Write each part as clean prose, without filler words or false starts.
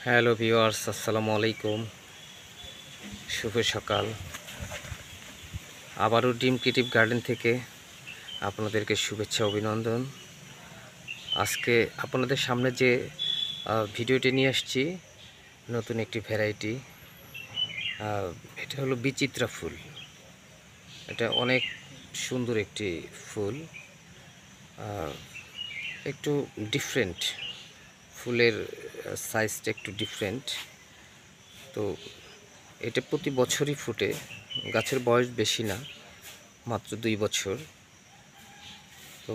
Hello viewers, আসসালামু আলাইকুম। শুভ সকাল। আবারও ড্রিম ক্রিয়েটিভ গার্ডেন থেকে আপনাদেরকে শুভেচ্ছা অভিনন্দন। আজকে আপনাদের সামনে যে ভিডিওটি নিয়ে আসছি, নতুন একটি ভ্যারাইটি। এটা হলো বিচিত্রা ফুল। এটা অনেক সুন্দর একটি ফুল, একটু ডিফারেন্ট। ফুলের সাইজটা একটু ডিফারেন্ট। তো এটা প্রতি বছরই ফুটে। গাছের বয়স বেশি না, মাত্র 2 বছর। তো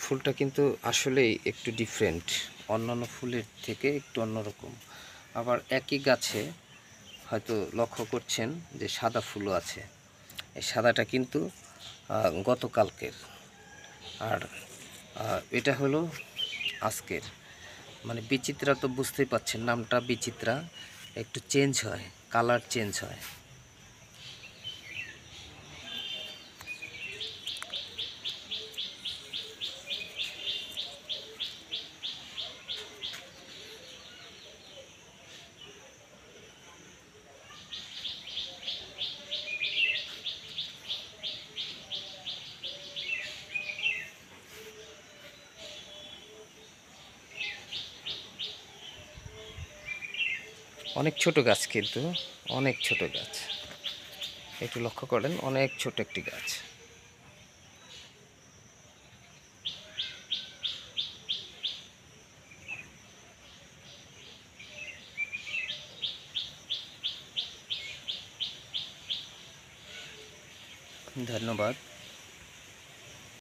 ফুলটা কিন্তু আসলেই একটু ডিফারেন্ট, অন্যান্য ফুলের থেকে একটু অন্যরকম। আবার একই গাছে হয়তো লক্ষ্য করছেন যে সাদা ফুলও আছে। এই সাদাটা কিন্তু গতকালকের, আর এটা হলো আজকের। মানে বিচিত্রা তো বুঝতেই পাচ্ছেন, নামটা বিচিত্রা, একটু চেঞ্জ হয়, কালার চেঞ্জ হয়। অনেক ছোট গাছ, কিন্তু অনেক ছোট গাছ। একটু লক্ষ্য করেন, অনেক ছোট একটি গাছ। ধন্যবাদ।